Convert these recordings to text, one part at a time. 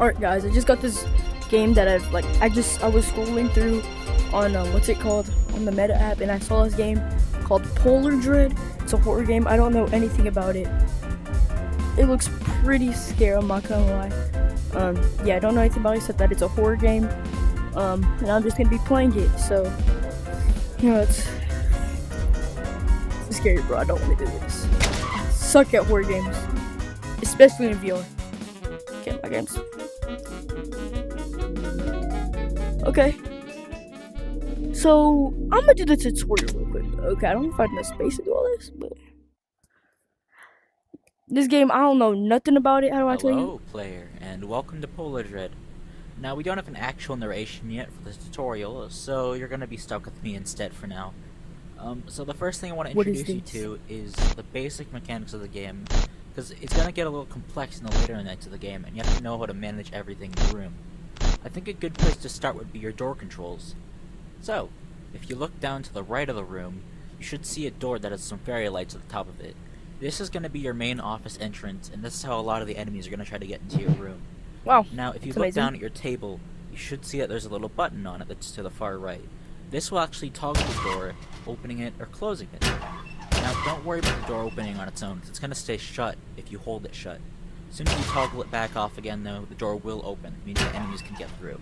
Alright guys, I just got this game that I was scrolling through on what's it called, on the Meta app, and I saw this game called Polar Dread. It's a horror game. I don't know anything about it. It looks pretty scary, I'm not gonna lie. Yeah, I don't know anything about it except that it's a horror game. And I'm just gonna be playing it, so you know, it's scary, bro. I don't want to do this. I suck at horror games, especially in VR. Okay, my games. Okay, so I'm gonna do the tutorial real quick. Okay, I don't know if I have enough space to do all this, but this game, I don't know nothing about it. How do I tell you? Hello, player, and welcome to Polar Dread. Now, we don't have an actual narration yet for this tutorial, so you're gonna be stuck with me instead for now. So the first thing I want to introduce you to is the basic mechanics of the game, because it's gonna get a little complex in the later nights of the game, and you have to know how to manage everything in the room. I think a good place to start would be your door controls. So, if you look down to the right of the room, you should see a door that has some fairy lights at the top of it. This is going to be your main office entrance, and this is how a lot of the enemies are going to try to get into your room. Wow. Now, if you look down at your table, you should see that there's a little button on it that's to the far right. This will actually toggle the door, opening it or closing it. Now, don't worry about the door opening on its own, because it's going to stay shut if you hold it shut. As soon as you toggle it back off again, though, the door will open, meaning the enemies can get through.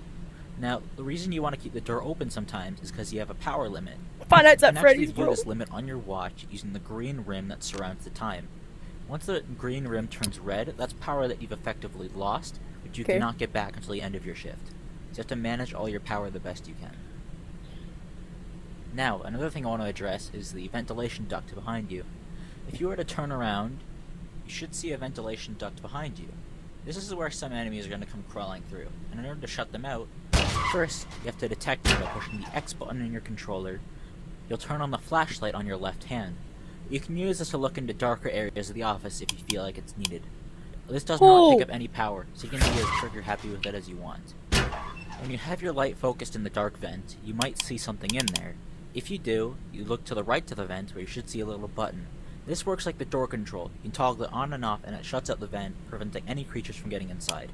Now, the reason you want to keep the door open sometimes is because you have a power limit. Five Nights at Freddy's, Freddy's, you can actually view bro. this limit on your watch using the green rim that surrounds the time. Once the green rim turns red, that's power that you've effectively lost, but you cannot get back until the end of your shift. So you have to manage all your power the best you can. Now, another thing I want to address is the ventilation duct behind you. If you were to turn around, you should see a ventilation duct behind you. This is where some enemies are going to come crawling through, and in order to shut them out, first, you have to detect them by pushing the X button in your controller. You'll turn on the flashlight on your left hand. You can use this to look into darker areas of the office if you feel like it's needed. This does not take up any power, so you can be as trigger happy with it as you want. When you have your light focused in the dark vent, you might see something in there. If you do, you look to the right of the vent where you should see a little button. This works like the door control. You can toggle it on and off and it shuts out the vent, preventing any creatures from getting inside.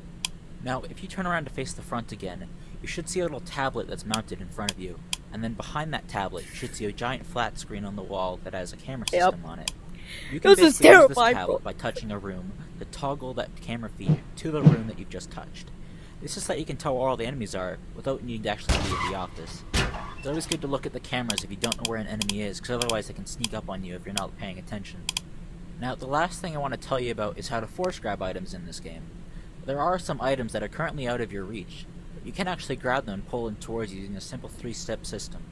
Now, if you turn around to face the front again, you should see a little tablet that's mounted in front of you, and then behind that tablet you should see a giant flat screen on the wall that has a camera system on it. You can basically use this tablet by touching a room to toggle that camera feed to the room that you've just touched. This is so that you can tell where all the enemies are without needing to actually leave the office. It's always good to look at the cameras if you don't know where an enemy is, because otherwise they can sneak up on you if you're not paying attention. Now, the last thing I want to tell you about is how to force grab items in this game. There are some items that are currently out of your reach, but you can actually grab them and pull them towards you using a simple 3-step system.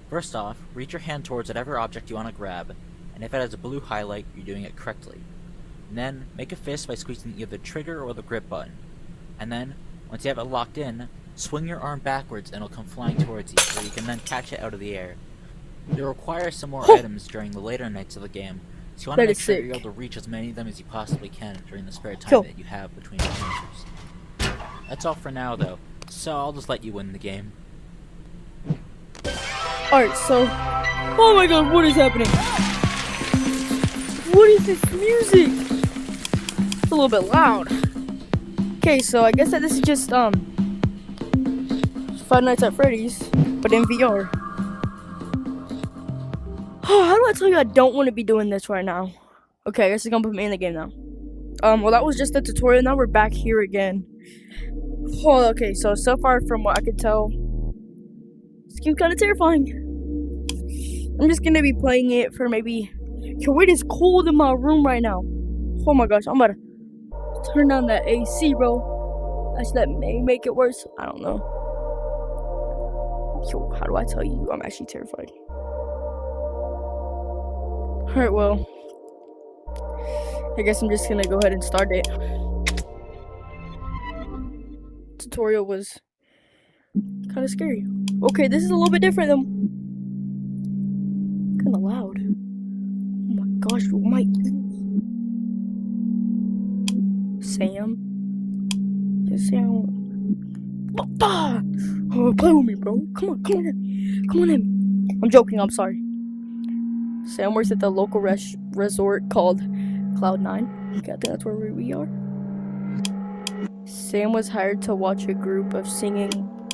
First off, reach your hand towards whatever object you want to grab, and if it has a blue highlight, you're doing it correctly. And then, make a fist by squeezing either the trigger or the grip button. And then, once you have it locked in, swing your arm backwards and it'll come flying towards you, where you can then catch it out of the air. You'll require some more items during the later nights of the game, so you want to make sure you're able to reach as many of them as you possibly can during the spare time that you have between encounters. That's all for now, though, so I'll just let you win the game. Alright, so... Oh my god, what is happening? What is this music? It's a little bit loud. Okay, so I guess that this is just, Five Nights at Freddy's, but in VR. Oh, how do I tell you I don't want to be doing this right now? Okay, I guess it's gonna put me in the game now. Well, that was just the tutorial. Now we're back here again. Oh, okay, so far from what I could tell, this game's kind of terrifying. I'm just gonna be playing it for maybe... Yo, it is cold in my room right now. Oh my gosh, I'm about to turn on that AC, bro. That may make it worse. I don't know. Yo, how do I tell you? I'm actually terrified. Alright, well, I guess I'm just gonna go ahead and start it. Tutorial was kind of scary. Okay, this is a little bit different though. Kind of loud. Oh my gosh, oh my... Sam? Just Sam. Oh, play with me, bro. Come on in. Come on in. I'm joking, I'm sorry. Sam works at the local resort called Cloud9. Okay, I think that's where we are. Sam was hired to watch a group of singing.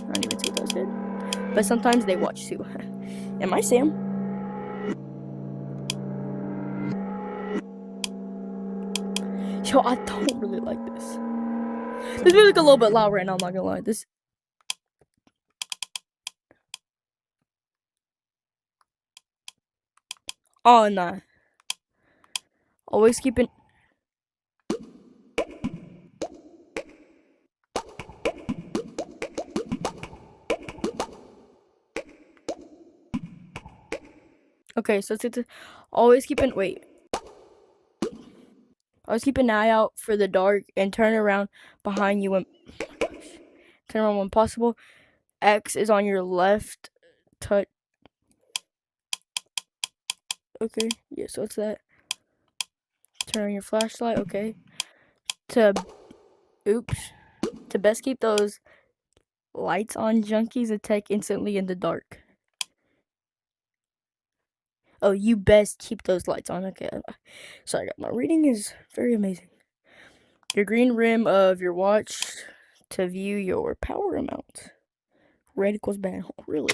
I don't even see what those did. But sometimes they watch too. Am I Sam? Yo, I don't really like this. This music's a little bit loud right now, I'm not gonna lie. This. Oh, nah. Always keeping. Okay, so it's always keeping. Wait. Always keep an eye out for the dark and turn around behind you when. Turn around when possible. X is on your left. Touch. Okay, yeah, so it's that. Turn on your flashlight, okay. To best keep those lights on, junkies attack instantly in the dark. Oh, you best keep those lights on, okay. Sorry, my reading is very amazing. Your green rim of your watch to view your power amount. Red equals bad. Oh, really?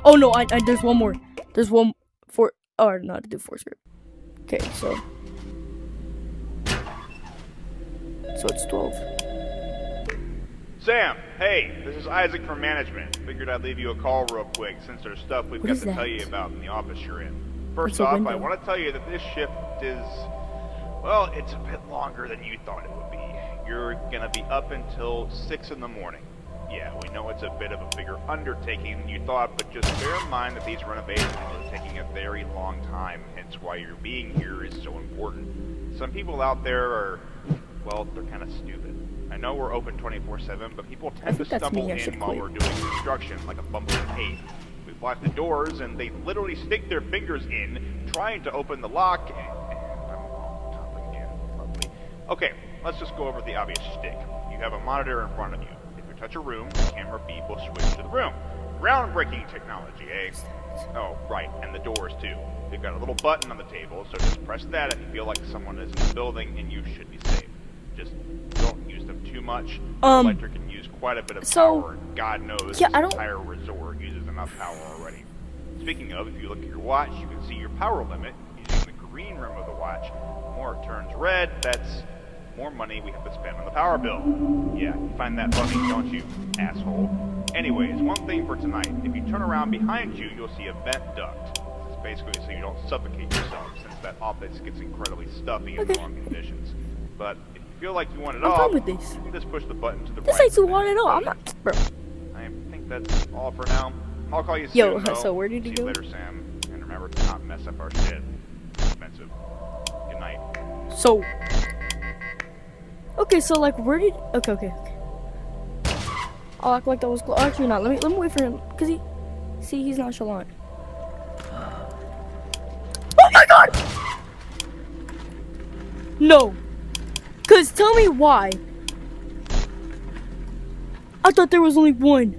Oh no, I there's one more. There's one for. Oh, no, I do four script. Okay, so it's 12. Sam, hey, this is Isaac from management. Figured I'd leave you a call real quick since there's stuff we've got to tell you about in the office you're in. First off, I want to tell you that this shift is, well, it's a bit longer than you thought it would be. You're gonna be up until 6 in the morning. Yeah, we know it's a bit of a bigger undertaking than you thought, but just bear in mind that these renovations are taking a very long time, hence why your being here is so important. Some people out there are, well, they're kind of stupid. I know we're open 24/7, but people tend to stumble in while we're doing construction, like a bumbling ape. We've locked the doors, and they literally stick their fingers in, trying to open the lock, and I'm on top again. Lovely. Okay, let's just go over the obvious shtick. You have a monitor in front of you. If you touch a room, the camera beep will switch to the room. Groundbreaking technology, eh? Oh, right, and the doors, too. They've got a little button on the table, so just press that if you feel like someone is in the building, and you should be safe. Just don't use them too much. The electric can use quite a bit of power, and God knows this entire resort uses enough power already. Speaking of, if you look at your watch, you can see your power limit using the green rim of the watch. The more it turns red, that's more money we have to spend on the power bill. Yeah, you find that funny, don't you, asshole? Anyways, one thing for tonight. If you turn around behind you, you'll see a vent duct. This is basically so you don't suffocate yourself, since that office gets incredibly stuffy in the wrong conditions. But if you feel like you want it off, fine with this. you can just push the button to the right. This ain't too hard at all. I'm not, bro. I think that's all for now. I'll call you soon. Yo, though. so where did he See go? you later, Sam. And remember to not mess up our shit. Expensive. Good night. So, okay, so like, where did? Okay. I'll act like that was close. Actually, not. Let me wait for him, cause he's nonchalant. Oh my God! No. Cause tell me why. I thought there was only one.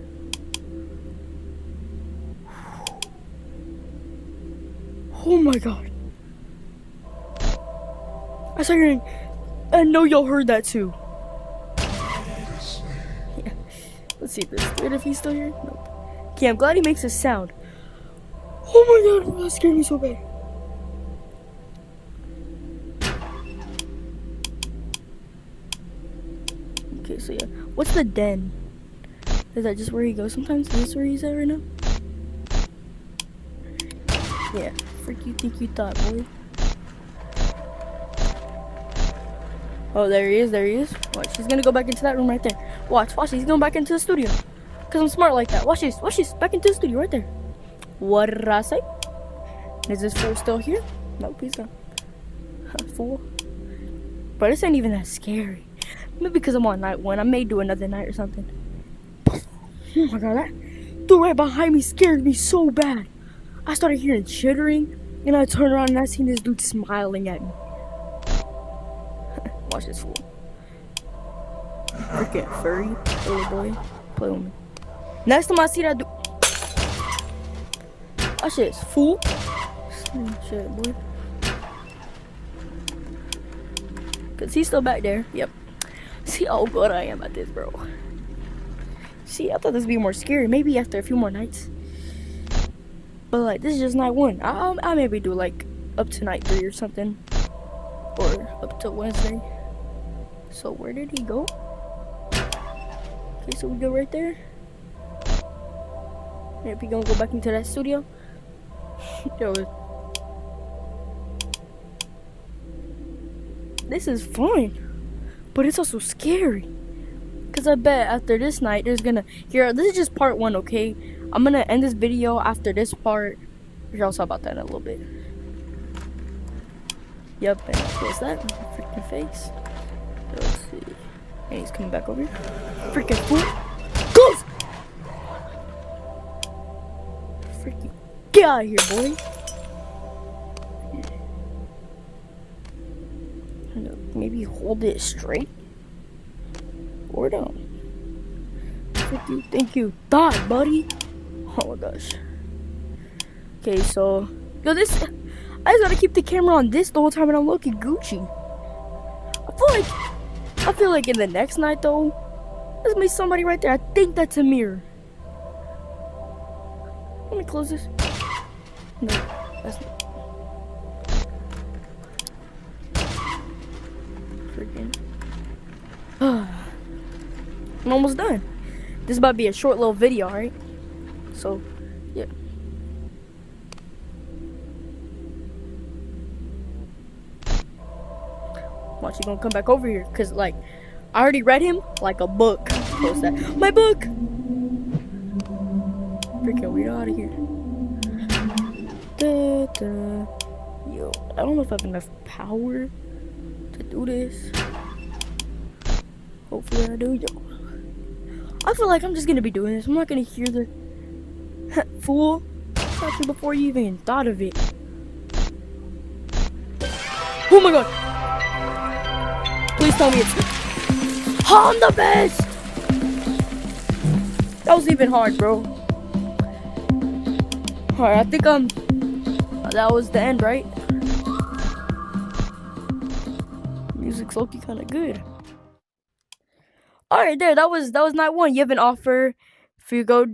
Oh my God. I started hearing. I know y'all heard that too. Yeah. Let's see this. Wait, if he's still here? Nope. Okay, I'm glad he makes a sound. Oh my God, that scared me so bad. Okay, so yeah. What's the den? Is that just where he goes sometimes? Is this where he's at right now? Yeah. Frick you think you thought, boy. Oh, there he is. Watch, he's gonna go back into that room right there. Watch, he's going back into the studio. Cause I'm smart like that. Watch this, back into the studio right there. What did I say? Is this fool still here? Nope, he's gone. Fool. But this ain't even that scary. Maybe because I'm on night 1. I may do another night or something. Oh my God, that dude right behind me scared me so bad. I started hearing chittering, and I turned around and I seen this dude smiling at me. Watch this fool. Freaking furry little boy. Play with me. Next time I see that dude. Watch this, fool. Shit, boy. Cause he's still back there. Yep. See how good I am at this, bro. See, I thought this would be more scary. Maybe after a few more nights. But like, this is just night 1. I'll maybe do like up to night 3 or something. Or up to Wednesday. So where did he go? Okay, so we go right there. Maybe gonna go back into that studio. Yo, this is fun, but it's also scary. Cause I bet after this night, there's gonna this is just part 1, okay? I'm gonna end this video after this part. I'll talk about that in a little bit. Yep, and what's that? Freaking face. Let's see. And he's coming back over here. Freaking fool. Ghost! Freaking get out of here, boy. Maybe hold it straight. Or down. Thank you. Die, buddy. Oh my gosh. Okay, so yo, I just gotta keep the camera on this the whole time and I'm looking Gucci. I feel like in the next night though, there's gonna be somebody right there. I think that's a mirror. Let me close this. No, that's not. Freaking. I'm almost done. This is about to be a short little video, alright? So, yeah. Watch, you gonna come back over here, cause like, I already read him like a book. Close that. My book! Freaking weird out of here. Yo, I don't know if I have enough power to do this. Hopefully I do. Yo, I feel like I'm just gonna be doing this. I'm not gonna hear the fool actually before you even thought of it. Oh my god! Please tell me it's. I'm the best! That was even hard, bro. Alright, I think that was the end, right? Music's looking kinda good. Alright, there, that was night 1. You have an offer. If you go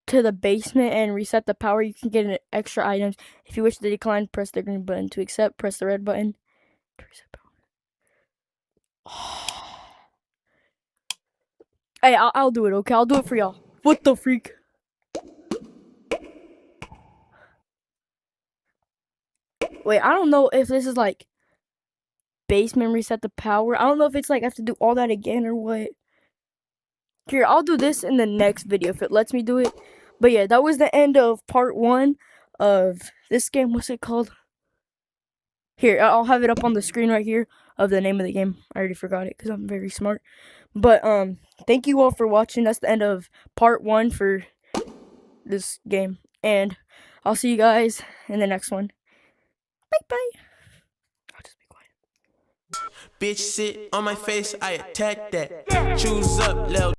to the basement and reset the power, you can get an extra items. If you wish to decline, press the green button. To accept, press the red button. To reset power. Hey, I'll do it, okay? I'll do it for y'all. What the freak? Wait, I don't know if this is like basement reset the power. I don't know if it's like I have to do all that again or what. Here, I'll do this in the next video if it lets me do it. But yeah, that was the end of part 1 of this game. What's it called? Here, I'll have it up on the screen right here of the name of the game. I already forgot it because I'm very smart. But thank you all for watching. That's the end of part 1 for this game. And I'll see you guys in the next one. Bye. I'll just be quiet. Bitch sit on my face, I attack that. Choose up, little